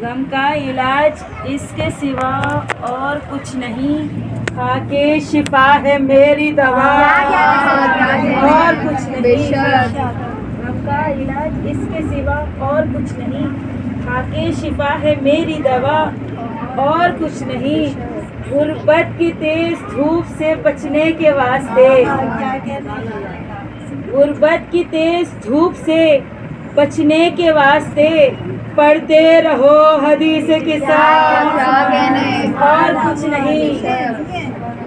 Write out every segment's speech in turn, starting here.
غم کا علاج اس کے سوا اور کچھ نہیں، خاکے شفا ہے میری دوا اور کچھ نہیں۔ غم کا علاج اس کے سوا اور کچھ نہیں، خاکے شفا ہے میری دوا اور کچھ نہیں۔ غربت کی تیز دھوپ سے بچنے کے واسطے، غربت کی تیز دھوپ سے بچنے کے واسطے پڑھتے رہو حدیث کے ساتھ اور کچھ نہیں۔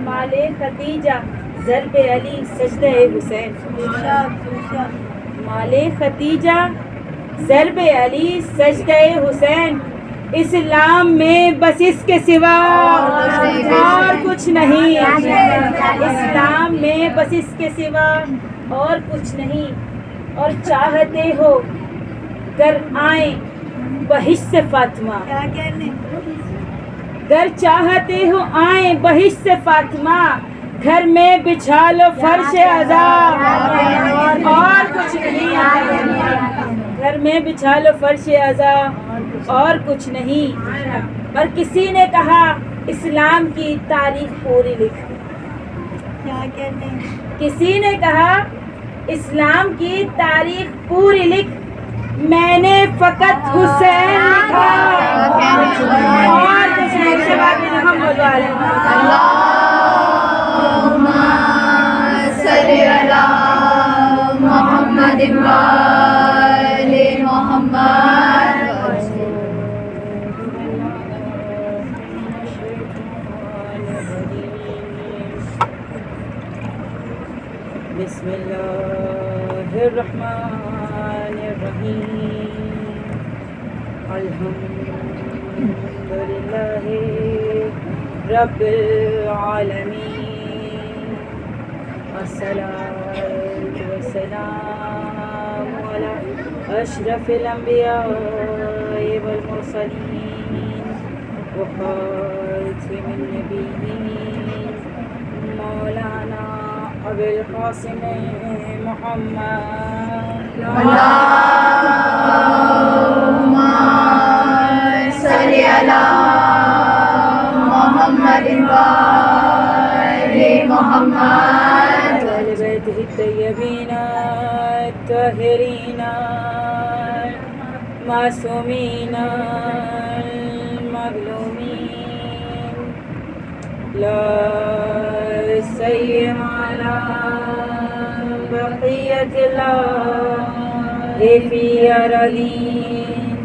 مال ختیجہ ضرب علی سجدہ حسین، مال ختیجہ ضرب علی سجدہ حسین، اسلام میں بس اس کے سوا اور کچھ نہیں، اسلام میں بس اس کے سوا اور کچھ نہیں۔ اور چاہتے ہو گر آئیں بہشت سے فاطمہ، گر چاہتے ہو آئیں بہشت سے فاطمہ، گھر میں بچھا لو فرش عزا اور کچھ نہیں، گھر میں بچھا لو فرش عزا اور کچھ نہیں۔ اور کسی نے کہا اسلام کی تاریخ پوری لکھ، کسی نے کہا اسلام کی تاریخ پوری لکھ، میں نے فقط حسین لکھا اور کچھ نہیں۔ شباب محمد والے اللہم صلی علی محمد وآل محمد۔ بسم اللہ الرحمن الرحیم، الحمد للہ رب العالمین، الصلاۃ والسلام علی اشرف الانبیاء والمرسلین وخاتم النبیین، مولانا ابو القاسم محمد۔ اللہم صلی علی محمد وآل محمد۔ وآل بیتہ الطیبین الطاہرین المعصومین المظلومین، لا سیم علی بقیت اللہ فی ارضین،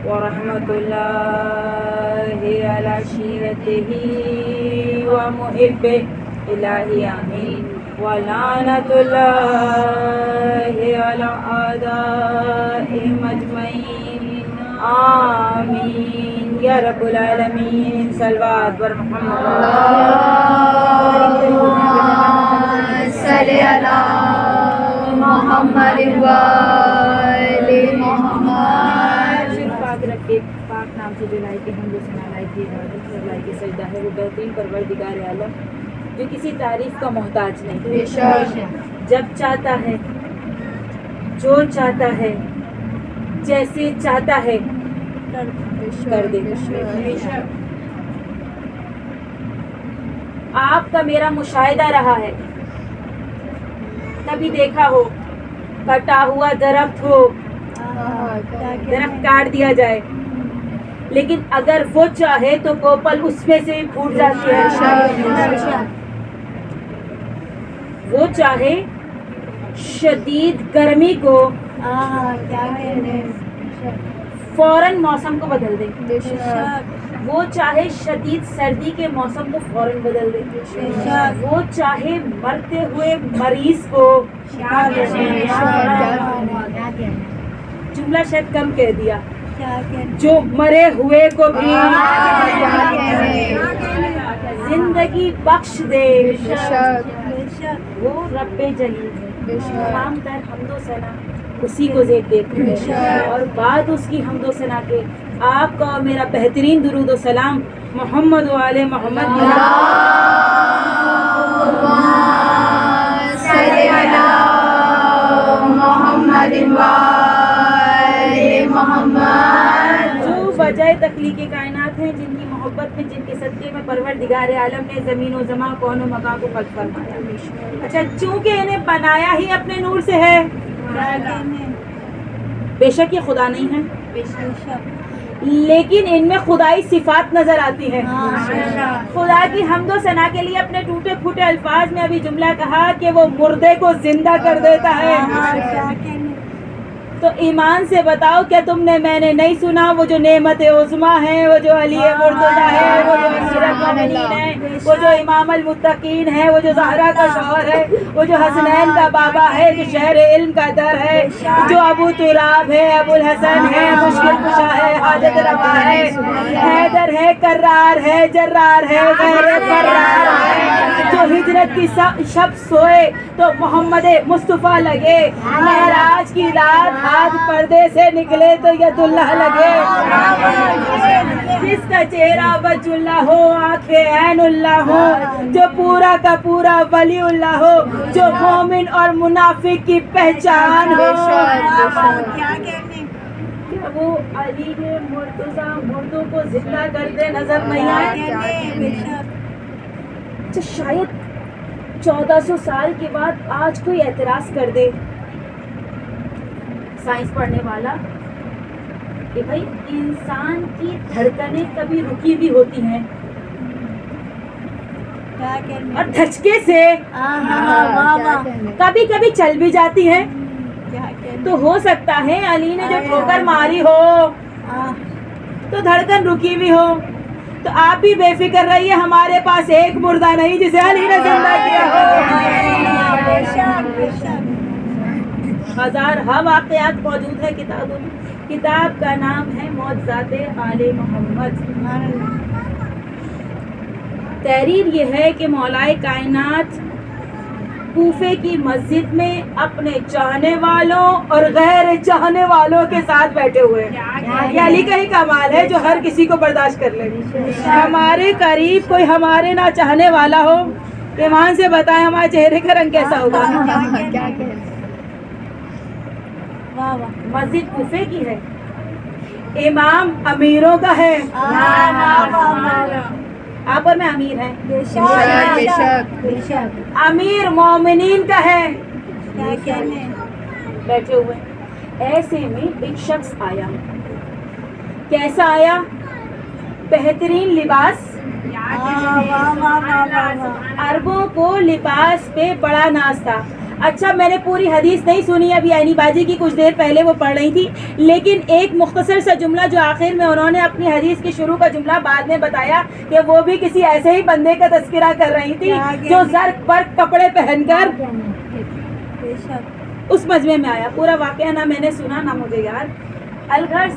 ورحمۃ اللہ علی عشیرتہ ومحبہ الہی آمین، ولعنۃ اللہ علی اعدائہم اجمعین آمین یا رب العالمین۔ صلوات بر محمد۔ اللہم صلی علی محمد وآل محمد۔ پاک رب کے پاک نام سے جو لائق ہم جو سنا لائق کی عبادت اور لائق سجدہ ہے، وہ بہترین پروردگار عالم جو کسی تعریف کا محتاج نہیں، جب چاہتا ہے، جو چاہتا ہے، جیسے چاہتا ہے کر دے گا۔ آپ کا میرا مشاہدہ رہا ہے، کبھی دیکھا ہو کٹا ہوا درخت ہو، درخت کاٹ دیا جائے، لیکن اگر وہ چاہے تو کوپل اس میں سے پھوٹ جاتی ہے۔ وہ چاہے شدید گرمی کو فوراً موسم کو بدل دے، وہ چاہے شدید سردی کے موسم کو فوراً بدل دے، وہ چاہے مرتے ہوئے مریض کو، جملہ شاید کم کہہ دیا، جو مرے ہوئے کو بھی زندگی بخش دے، وہ رب جلیل ہے۔ تمام تر حمد و ثنا اسی کو زیب دیتے ہیں، اور بعد اس کی حمد و ثنا کے آپ کا اور میرا بہترین درود و سلام محمد و آل محمد۔ صلی علی محمد وآل محمد۔ تخلیق کائنات ہیں جن کی محبت میں، جن کے صدقے میں پروردگار عالم نے زمین و زمان کون و مکان کو خلق فرمایا. اچھا، چونکہ انہیں بنایا ہی اپنے نور سے ہے، بے شک یہ خدا نہیں ہے، لیکن ان میں خدائی صفات نظر آتی ہیں. خدا کی حمد و ثنا کے لیے اپنے ٹوٹے پھوٹے الفاظ میں ابھی جملہ کہا کہ وہ مردے کو زندہ کر دیتا ہے. تو ایمان سے بتاؤ، کیا تم نے میں نے نہیں سنا وہ جو نعمت عظمیٰ ہے، وہ جو علی مرتضیٰ ہے، وہ جو امیر المومنین ہے، وہ جو امام المتقین ہے، وہ جو زہرا کا شوہر ہے، وہ جو حسنین کا بابا ہے، جو شہر علم کا در ہے، جو ابو تراب ہے، ابو الحسن ہے، مشکل کشا ہے، حاجت روا ہے، حیدر ہے، کرار ہے، جرار ہے، غیر فرار ہے، جو ہجرت کی شب سوئے تو محمد مصطفیٰ لگے، معراج کی رات ہاتھ پردے سے نکلے تو ید اللہ لگے، جس کا چہرہ وجہ اللہ ہو، آنکھیں عین اللہ ہو، جو پورا کا پورا ولی اللہ ہو، جو مومن اور منافق کی پہچان ہو. کیا وہ علی مرتضیٰ مردوں کو زندہ کرتے نظر نہیں آئے؟ اچھا، شاید 1400 سال کے بعد آج کوئی اعتراض کر دے سائنس پڑھنے والا کہ بھائی انسان کی دھڑکنیں کبھی رکی بھی ہوتی ہیں اور دھچکے سے کبھی کبھی چل بھی جاتی ہیں. تو ہو سکتا ہے علی نے جو ٹھوکر ماری ہو تو دھڑکن رکی بھی ہو. تو آپ بھی بے فکر رہیے، ہمارے پاس ایک مردہ نہیں جسے علی نے زندہ کیا ہو. ہزار واقعات موجود ہے کتابوں میں. کتاب کا نام ہے معجزات آل محمد. تحریر یہ ہے کہ مولائے کائنات کوفے کی مسجد میں اپنے چاہنے والوں اور غیر چاہنے والوں کے ساتھ بیٹھے ہوئے ہیں. یہ علی کا ہی کمال ہے جو ہر کسی کو برداشت کر لے. ہمارے قریب کوئی ہمارے نہ چاہنے والا ہو، ایمان سے بتائیں ہمارے چہرے کا رنگ کیسا ہوگا. مسجد کوفے کی ہے، امام امیروں کا ہے. آپ اور میں امیر ہیں، امیر مومنین کا ہے. بیٹھے ہوئے ایسے میں ایک شخص آیا. کیسا آیا؟ بہترین لباس. عربوں کو لباس پہ بڑا ناز تھا. اچھا، میں نے پوری حدیث نہیں سنی، ابھی عینی باجی کی کچھ دیر پہلے وہ پڑھ رہی تھی، لیکن ایک مختصر سا جملہ جو آخر میں انہوں نے اپنی حدیث کی شروع کا جملہ بعد میں بتایا کہ وہ بھی کسی ایسے ہی بندے کا تذکرہ کر رہی تھی جو زرق برق کپڑے پہن کر اس مجمع میں آیا. پورا واقعہ نہ میں نے سنا نہ مجھے یاد. الغرض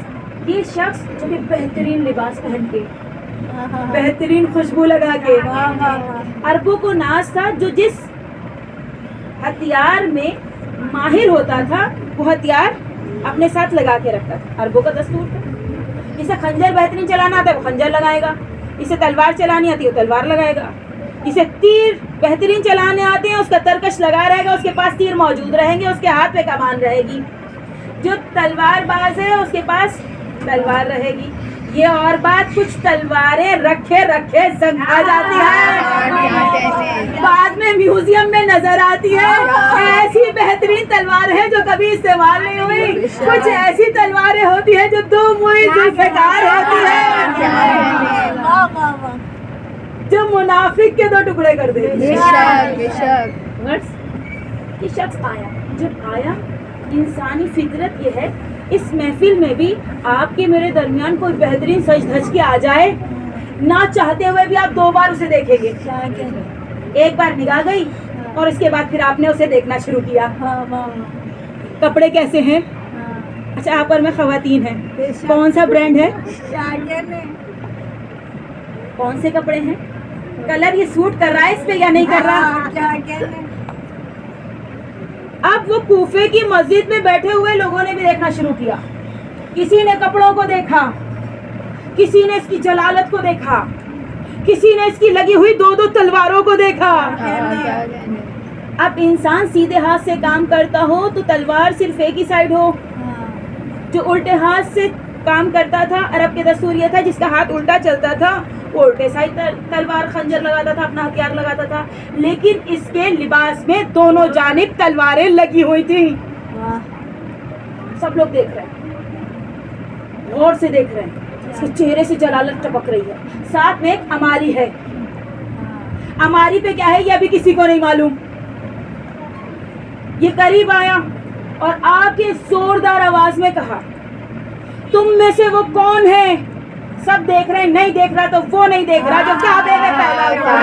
یہ شخص جو کہ بہترین لباس پہن کے، بہترین خوشبو لگا کے، عربوں کو ناز تھا، جو جس ہتھیار میں ماہر ہوتا تھا وہ ہتھیار اپنے ساتھ لگا کے رکھتا تھا. عربوں کا دستور تھا. اسے خنجر بہترین چلانا آتا ہے وہ خنجر لگائے گا، اسے تلوار چلانی آتی ہے وہ تلوار لگائے گا، اسے تیر بہترین چلانے آتے ہیں اس کا ترکش لگا رہے گا، اس کے پاس تیر موجود رہیں گے، اس کے ہاتھ پہ کمان رہے گی. جو تلوار باز ہے اس کے پاس تلوار رہے گی. یہ اور بات، کچھ تلواریں رکھے زنگ کھا جاتی ہے، بعد میں میوزیم میں نظر آتی ہے. ایسی بہترین تلوار ہے جو کبھی استعمال نہیں ہوئی. کچھ ایسی تلواریں ہوتی ہیں جو دو موئی ذوالفقار ہوتی ہے، جو منافق کے دو ٹکڑے کر دیتی ہے. یہ شخص آیا. جب آیا، انسانی فطرت یہ ہے اس محفل میں بھی آپ کے میرے درمیان کوئی بہترین سج دھج کے آ جائے، نہ چاہتے ہوئے بھی آپ 2 بار اسے دیکھیں گے. ایک بار نگاہ گئی اور اس کے بعد پھر آپ نے اسے دیکھنا شروع کیا. کپڑے کیسے ہیں؟ اچھا، آپ اور میں خواتین ہیں، کون سا برانڈ ہے؟ کون سے کپڑے ہیں؟ کلر یہ سوٹ کر رہا ہے اس پہ یا نہیں کر رہا؟ اب وہ کوفے کی مسجد میں بیٹھے ہوئے لوگوں نے بھی دیکھنا شروع کیا. کسی نے کپڑوں کو دیکھا، کسی نے اس کی جلالت کو دیکھا، کسی نے اس کی لگی ہوئی 2 تلواروں کو دیکھا. اب انسان سیدھے ہاتھ سے کام کرتا ہو تو تلوار صرف ایک ہی سائیڈ ہو، جو الٹے ہاتھ سے کام کرتا تھا. عرب کے دستور یہ تھا جس کا ہاتھ الٹا چلتا تھا وہ الٹے سائڈ تلوار خنجر لگاتا تھا, اپنا ہتھیار لگاتا تھا. لیکن اس کے لباس میں دونوں جانب تلواریں لگی ہوئی تھیں. سب لوگ دیکھ رہے ہیں, غور سے دیکھ رہے ہیں. اس کے چہرے سے جلالت ٹپک رہی ہے. ساتھ میں ایک اماری ہے. اماری پہ کیا ہے یہ ابھی کسی کو نہیں معلوم. یہ قریب آیا اور آ کے زوردار آواز میں کہا, تم میں سے وہ کون ہے؟ سب دیکھ رہے ہیں, نہیں دیکھ رہا تو وہ نہیں دیکھ رہا جو کعبے میں پیدا ہوا,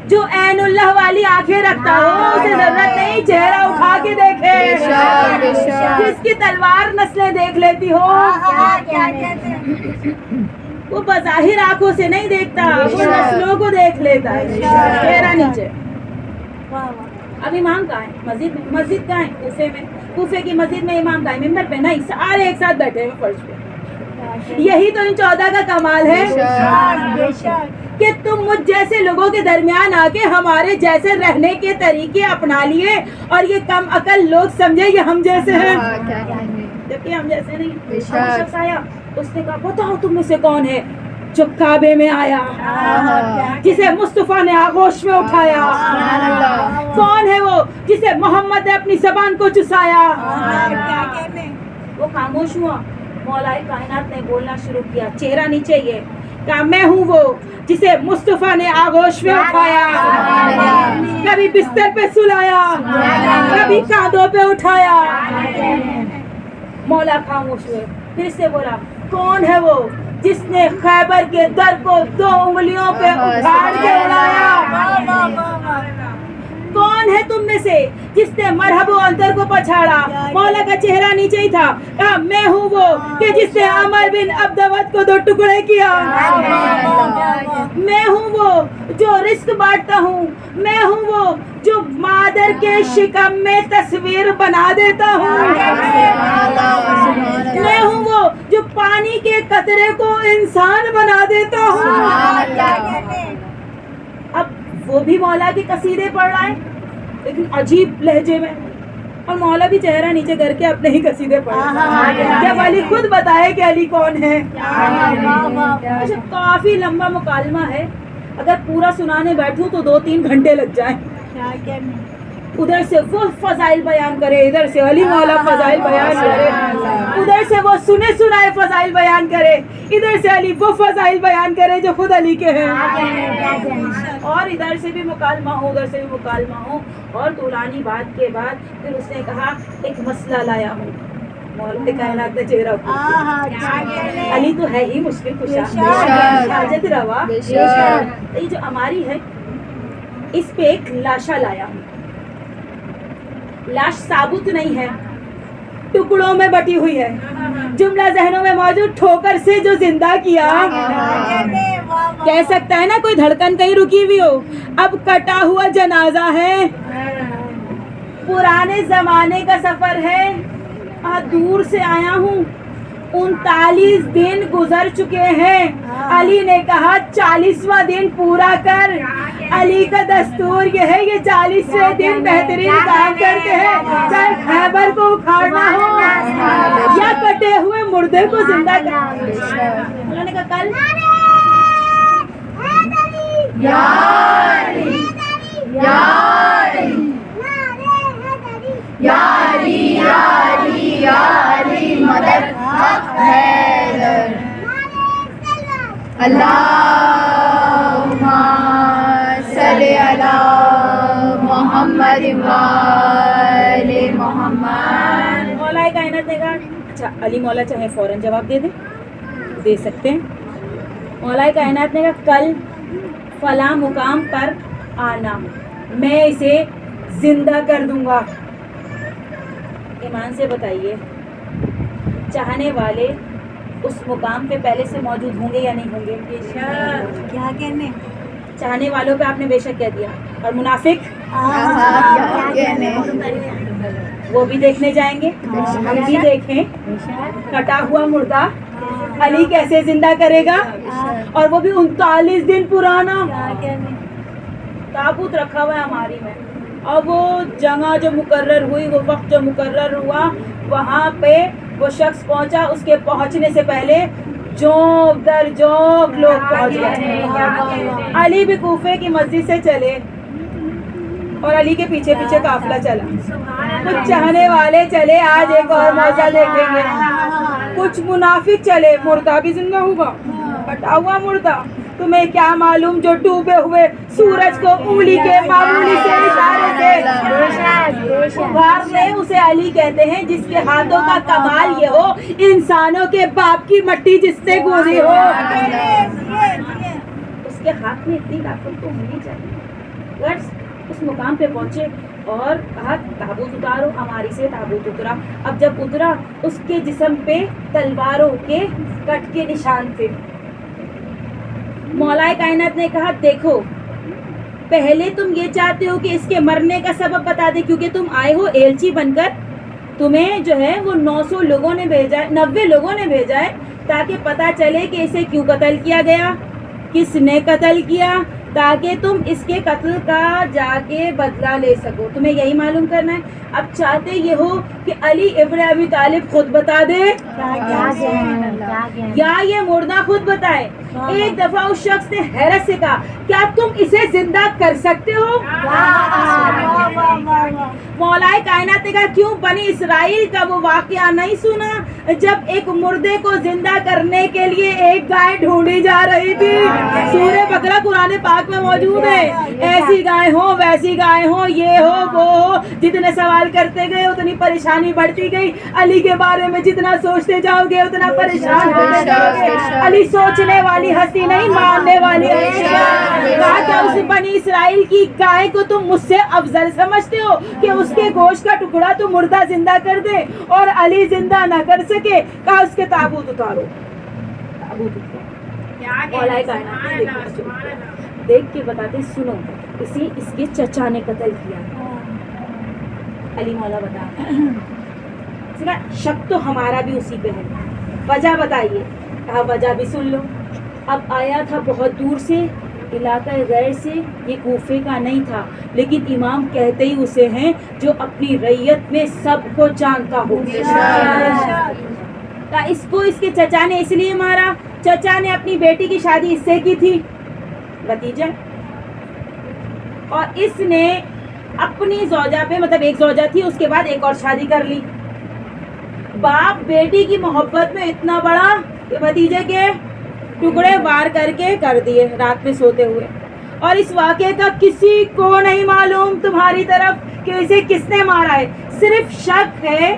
جو عین اللہ والی آنکھیں رکھتا ہو اسے ضرورت نہیں چہرہ اٹھا کے دیکھے, جس کی تلوار نسلیں دیکھ لیتی ہو. وہ بظاہر آنکھوں سے نہیں دیکھتا, وہ نسلوں کو دیکھ لیتا ہے. چہرہ نیچے. اب امام کہاں ہے؟ مسجد میں. مسجد کہاں ہے؟ کوفے میں. کوفے کی مسجد میں امام کہاں ہے؟ ممبر پہ نہیں, سارے ایک ساتھ بیٹھے ہوئے فرش پہ. یہی تو ان 14 کا کمال ہے کہ تم مجھ جیسے لوگوں کے درمیان آ کے ہمارے جیسے رہنے کے طریقے اپنا لیے اور یہ کم عقل لوگ سمجھے یہ ہم جیسے ہیں, جبکہ ہم جیسے نہیں. شخص آیا, اس نے کہا بتاؤ تم میں سے کون ہے جو کعبے میں آیا, جسے مصطفیٰ نے آغوش میں اٹھایا؟ کون ہے وہ جسے محمد نے اپنی زبان کو چسایا؟ وہ خاموش ہوا. مولا کائنات نے بولنا شروع کیا, چہرہ نیچے. یہ کہا میں ہوں وہ جسے مصطفیٰ نے آغوش میں اٹھایا, کبھی بستر پہ سلایا, کبھی کاندھوں پہ اٹھایا. مولا خاموش ہوئے. پھر سے بولا, کون ہے وہ جس نے خیبر کے در کو 2 انگلیوں پہ اٹھاڑ کے اڑایا؟ کون ہے تم میں سے جس نے مرحب و انتر کو پچھاڑا؟ مولا کا چہرہ نیچے ہی تھا. کہا میں ہوں وہ کہ جس نے عمر بن عبدود کو 2 ٹکڑے کیا. میں ہوں وہ جو رزق بانٹتا ہوں. میں ہوں وہ جو مادر کے شکم میں تصویر بنا دیتا ہوں. میں ہوں وہ جو پانی کے قطرے کو انسان بنا دیتا ہوں. اب وہ بھی مولا کے قصیدے پڑھ رہا ہے لیکن عجیب لہجے میں, اور مولا بھی چہرہ نیچے کر کے اپنے ہی قصیدے پڑھ رہا ہے. جب علی خود بتائے کہ علی کون ہے. کافی لمبا مکالمہ ہے, اگر پورا سنانے بیٹھوں تو 2-3 گھنٹے لگ جائیں. ادھر سے وہ فضائل بیان کرے, ادھر سے علی مولا فضائل بیان کرے, ادھر سے وہ سنے سنائے فضائل بیان کرے, ادھر سے علی وہ فضائل بیان کرے جو خود علی کے ہیں, اور ادھر سے بھی مکالمہ ہو ادھر سے بھی مکالمہ ہو. اور طولانی بات کے بعد پھر اس نے کہا ایک مسئلہ لایا ہوں. مولا کائنات نے چہرہ علی تو ہے ہی مشکل کشا, حاجت روا. یہ جو اماری ہے اس پہ ایک لاشا لایا ہوں. لاش ثابت نہیں ہے, ٹکڑوں میں بٹی ہوئی ہے. جملہ ذہنوں میں موجود, ٹھوکر سے جو زندہ کیا. کہہ سکتا ہے نا کوئی دھڑکن کہیں رکی ہوئی ہو. اب کٹا ہوا جنازہ ہے, پرانے زمانے کا سفر ہے, دور سے آیا ہوں. 39 دن گزر چکے ہیں. علی نے کہا 40واں دن پورا کر. علی کا دستور یہ ہے, یہ 40ویں دن بہترین کام کرتے ہیں, چاہے خیبر کو اکھاڑنا ہو یا کٹے ہوئے مردے کو زندہ کرنا. انہوں نے کہا کل مدد حق حیدر. اللہم صلی علی محمد وآل محمد. مولا کائنات نے کہا اچھا علی مولا چاہے فوراً جواب دے دے سکتے ہیں. مولا کائنات نے کہا کل فلاں مقام پر آنا, میں اسے زندہ کر دوں گا. ایمان سے بتائیے چاہنے والے اس مقام پہ پہلے سے موجود ہوں گے یا نہیں ہوں گے؟ کیا کہنے, چاہنے والوں پہ آپ نے بے شک کہہ دیا, اور منافق وہ بھی دیکھنے جائیں گے. ہم بھی دیکھیں کٹا ہوا مردہ علی کیسے زندہ کرے گا, اور وہ بھی 39 دن پرانا. تابوت رکھا ہوا ہے ہماری میں, اور وہ جگہ جو مقرر ہوئی, وہ وقت جو مقرر ہوا, وہاں پہ وہ شخص پہنچا، اس کے پہنچنے سے پہلے جوک در جوک لوگ پہنچ گئے۔ علی بھی کوفے کی مسجد سے چلے اور علی کے پیچھے پیچھے قافلہ چلا۔ کچھ چاہنے والے چلے آج ایک اور موضوع دیکھیں گے، کچھ منافق چلے مردہ بھی زندہ ہوا، ہٹا ہوا مردہ۔ تمہیں کیا معلوم جو ڈوبے ہوئے سورج کو انگلی کے معمولی سے اشارے سے ابھار لے، اسے علی کہتے ہیں، جس کے ہاتھوں کا کمال یہ ہو انسانوں کے باپ کی مٹی جس سے گوری ہو۔ اس کے ہاتھ میں اتنی طاقت تو ہونی چاہیے۔ اس مقام پہ پہنچے اور کہا تابوت اتارو، ہماری سے تابوت اترا۔ اب جب اترا اس کے جسم پہ تلواروں کے کٹ کے نشان تھے۔ مولا کائنات نے کہا دیکھو پہلے تم یہ چاہتے ہو کہ اس کے مرنے کا سبب بتا دے، کیونکہ تم آئے ہو ایلچی بن کر، تمہیں جو ہے وہ 900 لوگوں نے بھیجا ہے، 90 لوگوں نے بھیجا ہے تاکہ پتا چلے کہ اسے کیوں قتل کیا گیا، کس نے قتل کیا، تاکہ تم اس کے قتل کا جا کے بدلہ لے سکو۔ تمہیں یہی معلوم کرنا ہے۔ اب چاہتے یہ ہو کہ علی ابن ابی طالب خود بتا دے یا یہ مردہ خود بتائے۔ ایک دفعہ اس شخص نے حیرت سے کہا کیا تم اسے زندہ کر سکتے ہو؟ مولا کائنات نے کہا کیوں، بنی اسرائیل کا وہ واقعہ نہیں سنا جب ایک مردے کو زندہ کرنے کے لیے ایک گائے ڈھونڈی جا رہی تھی؟ سورہ بقرہ قرآن پاک میں موجود ہے۔ ایسی گائے ہو ویسی گائے ہو، یہ ہو وہ ہو، جتنے سوال کرتے گئے اتنی پریشانی بڑھتی گئی۔ علی کے بارے میں جتنا سوچتے جاؤ گے اتنا پریشان ہوتے جاؤ گے۔ علی سوچنے والی ہستی نہیں، ماننے والی ہستی ہے۔ کہا کیا اس بنی اسرائیل کی گائے کو تم مجھ سے افضل سمجھتے ہو کہ اس کے گوشت کا ٹکڑا تو مردہ زندہ کر دے اور علی زندہ نہ کر سکے؟ کہا اس کے تابوت اتارو۔ تابوت اتارو۔ مولا کائنات نے دیکھنا شروع کیا، دیکھ کے بتاتے سنو اسے اس کے چچا نے قتل کیا۔ علی مولا بتا شک تو ہمارا بھی اسی پہ ہے، وجہ بتائیے؟ کہا وجہ بھی سن لو۔ اب آیا تھا بہت دور سے، علاقہ غیر سے، یہ کوفے کا نہیں تھا، لیکن امام کہتے ہی اسے ہیں جو اپنی رعیت میں سب کو جانتا ہو۔ اس کو اس کے چچا نے اس لیے مارا، چچا نے اپنی بیٹی کی شادی اس سے کی تھی، بھتیجا، اور اس نے اپنی زوجہ پہ، مطلب ایک زوجہ تھی اس کے بعد ایک اور شادی کر لی۔ باپ بیٹی کی محبت میں اتنا بڑا کہ بھتیجے کے ٹکڑے وار کر کے کر دیے رات میں سوتے ہوئے، اور اس واقعے کا کسی کو نہیں معلوم تمہاری طرف کہ اسے کس نے مارا ہے۔ صرف شک ہے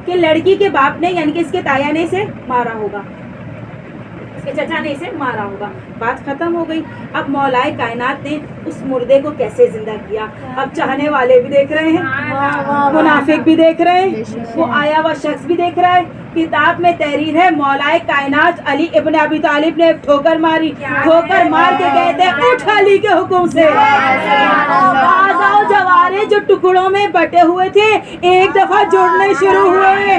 کہ لڑکی کے باپ نے یعنی کہ اس کے تایا نے اسے مارا ہوگا، اس کے چچا نے اسے مارا ہوگا۔ بات ختم ہو گئی۔ اب مولا کائنات نے اس مردے کو کیسے زندہ کیا، اب چاہنے والے بھی دیکھ رہے ہیں، منافق بھی دیکھ رہے ہیں، وہ آیا ہوا شخص بھی دیکھ رہا ہے۔ کتاب میں تحریر ہے مولا کائنات علی ابن ابی طالب نے ایک ٹھوکر ماری، ٹھوکر مار کے کہتے ہیں اٹھ علی کے حکم سے۔ اعضاء و جوارح جو ٹکڑوں میں بٹے ہوئے تھے ایک دفعہ جڑنے شروع ہوئے۔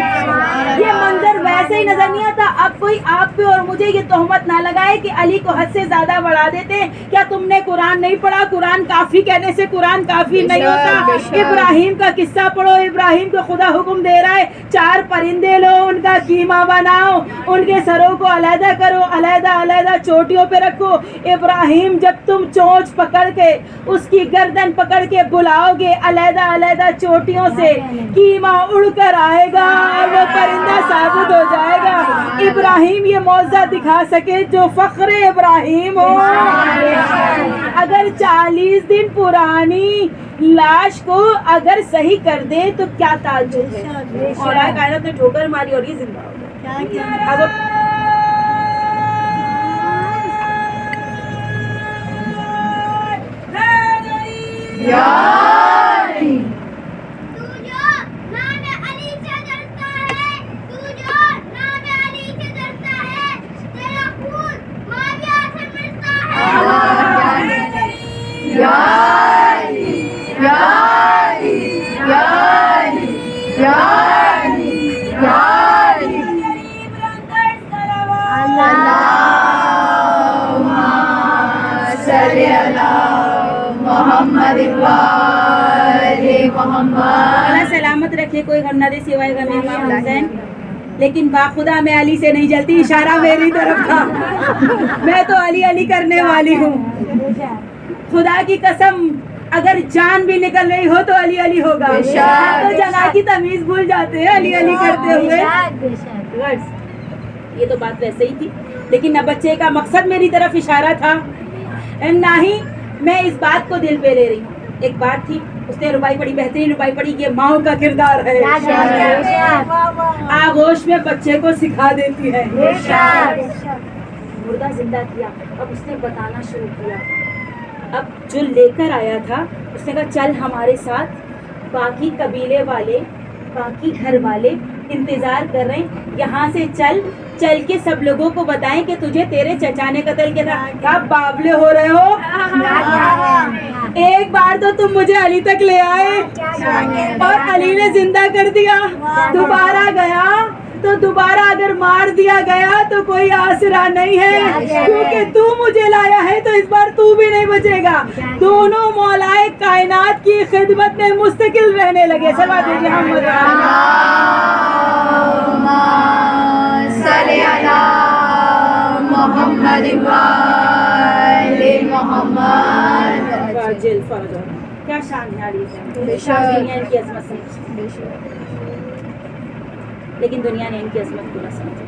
یہ منظر ویسے ہی نظر نہیں آتا؟ اب کوئی آپ پہ اور مجھے یہ تہمت نہ لگائے کہ علی کو حد سے زیادہ بڑھا دیتے۔ کیا تم نے قرآن نہیں پڑھا؟ قرآن کافی کہنے سے قرآن کافی نہیں ہوتا۔ ابراہیم کا قصہ پڑھو، ابراہیم کو خدا حکم دے رہا ہے 4 پرندے لو، ان کا قیمہ بناؤ، ان کے سروں کو علیحدہ کرو، علیحدہ علیحدہ چوٹیوں پہ رکھو۔ ابراہیم جب تم چونچ پکڑ کے اس کی گردن پکڑ کے بلاؤ گے علیحدہ علیحدہ چوٹیوں سے، قیمہ اڑ کر آئے گا اور وہ پرندہ ثابت ہو جائے گا۔ ابراہیم یہ معجزہ دکھا سکے جو فخر ابراہیم ہو۔ اگر 40 دن پرانی لاش کو اگر صحیح کر دے تو کیا تعجب ہے؟ مولا کائنات نے ٹھوکر ماری اور یہ زندہ ہو گیا۔ اب محمد محمد اللہ سلامت رکھے، کوئی غم نہ دے سوائے غم امام حسین. لیکن باخدا میں علی سے نہیں جلتی، اشارہ میری طرف تھا. میں تو علی علی کرنے والی ہوں. خدا کی قسم اگر جان بھی نکل رہی ہو تو علی علی ہوگا. تو جگہ کی تمیز بھول جاتے ہیں علی علی کرتے ہوئے. یہ تو بات ویسے ہی تھی، لیکن نہ بچے کا مقصد میری طرف اشارہ تھا، نہ ہی میں اس بات کو دل پہ لے رہی ہوں. ایک بات تھی، اس نے ربائی پڑھی، بہترین ربائی پڑھی، یہ ماں کا کردار ہے. آغوش میں بچے کو سکھا دیتی ہے. مردہ زندہ کیا، اب اس نے بتانا شروع کیا. اب جو لے کر آیا تھا اس نے کہا چل ہمارے ساتھ، باقی قبیلے والے، باقی گھر والے انتظار کر رہے ہیں، یہاں سے چل کے سب لوگوں کو بتائیں کہ تجھے تیرے چچا نے قتل کیا تھا. کیا باولے ہو رہے ہو؟ ایک بار تو تم مجھے علی تک لے آئے اور علی نے زندہ کر دیا. دوبارہ گیا تو دوبارہ اگر مار دیا گیا تو کوئی آسرا نہیں ہے، کیونکہ تو مجھے لایا ہے تو اس بار تو بھی نہیں بچے گا. دونوں مولائے کائنات کی خدمت میں مستقل رہنے لگے. صلوات محمد صلی اللہ محمد محمد. فاجل فاجل کیا شان ہے علی سے، دنیا ان کی عظمت سمجھتی، لیکن دنیا نے ان کی عظمت کو نہ سمجھا.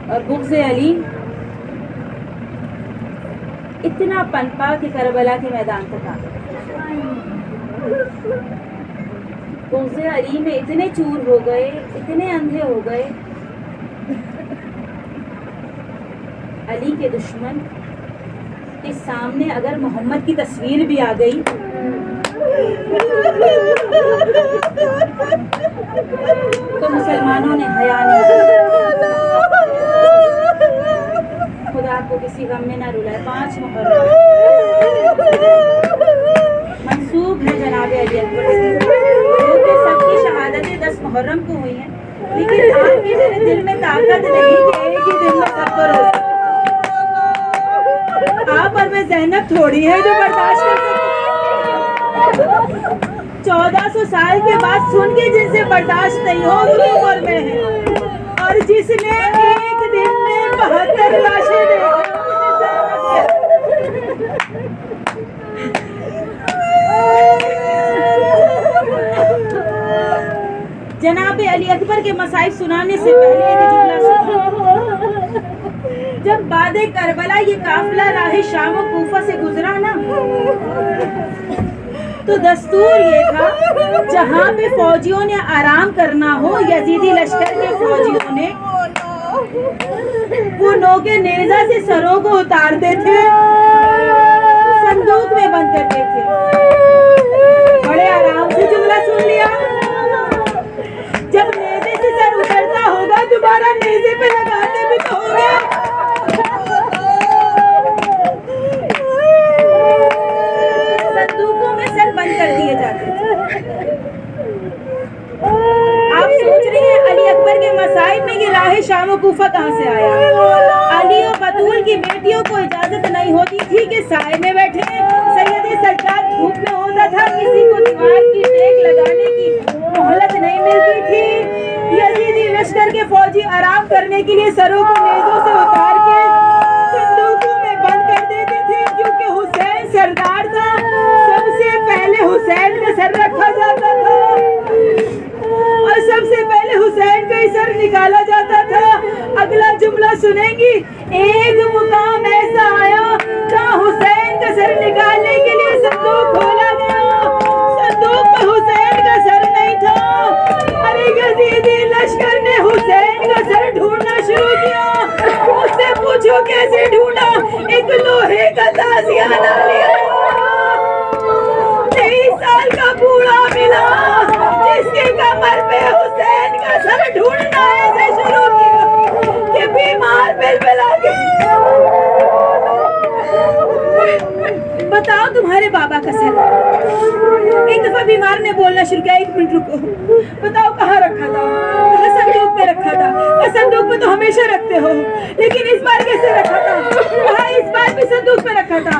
اور بغض علی اتنا پنپا کہ کربلا کے میدان تک آ گیا. بغض علی میں اتنے چور ہو گئے، اتنے اندھے ہو گئے. علی کے دشمن کے سامنے اگر محمد کی تصویر بھی آ گئی تو مسلمانوں نے حیا نہیں کی. خدا کو کسی غم میں نہ رلائے. 5 محرم منسوب ہے جناب علی اکبر سے، کیونکہ سب کی شہادتیں 10 محرم کو ہوئی ہیں، لیکن آپ کے میرے دل میں طاقت نہیں کہ ایک ہی دن میں سب کو روز. آپ اور میں زینب تھوڑی ہے جو برداشت کر سکتے. 1400 سال کے بعد سن کے جن سے برداشت نہیں ہو وہ عمر میں ہے، اور جس نے ایک دن میں 72 لاشیں دیکھی. جناب علی اکبر کے مصائب سنانے سے پہلے ایک جملہ سنا. جب بعد کربلا یہ قافلہ راہ شام و کوفہ سے گزرا نا تو دستور یہ تھا جہاں پہ فوجیوں نے آرام کرنا ہو، یزیدی لشکر کے فوجیوں نے وہ نوکے نیزہ سے سروں کو اتارتے تھے، صندوق میں بند کرتے تھے. بڑے آرام سے جملہ سن لیا. جب نیزے سے سر اترتا ہوگا دوبارہ نیزے پہ لگاتے بھی تو ہوگا. صندوقوں میں سر بند کر دیے جاتے تھے. آپ سوچ رہی ہیں علی اکبر کے مصائب میں یہ راہ شام و کوفہ کہاں سے آیا؟ علی و بطول کی بیٹیوں کو اجازت نہیں ہوتی تھی کہ سائے میں بیٹھے. سید سجاد دھوپ میں ہوتا تھا، کسی کو دیوار کی ٹیک لگانے کی مہلت نہیں ملتی تھی. یزیدی لشکر کے فوجی آرام کرنے کے لیے سروں کو نیزوں سے اتار کے صندوقوں میں بند کر دیتے تھے، کیونکہ حسین سردار تھا. سب سے پہلے حسین کا سر رکھا جاتا تھا اور سب سے پہلے حسین کا ہی سر نکالا جاتا تھا. اگلا جملہ سنیں گی. ایک مقام ایسا آیا جہاں حسین کا سر نکالنے کے لیے صندوق کھولا گیا، صندوق میں حسین کا سر نہیں تھا. ارے یزیدی لشکر نے حسین کا سر ڈھونڈنا شروع کیا. اس سے پوچھو کیسے ڈھونڈا؟ ایک لوہے کا تازیہ نہ لیا. 23 سال کا بوڑھا ملا جس کے کمر پہ حسین کا سر ڈھونڈنا ایسے شروع کیا کہ بیمار بلبلا گئے. بتاؤ تمہارے بابا کا سر. ایک دفعہ بیمار نے بولنا شروع کیا. 1 منٹ رکو، بتاؤ کہاں رکھا تھا؟ کہاں صندوق میں رکھا تھا. صندوق میں تو ہمیشہ رکھتے ہو، لیکن اس بار کیسے رکھا تھا؟ کہاں اس بار بھی صندوق میں رکھا تھا.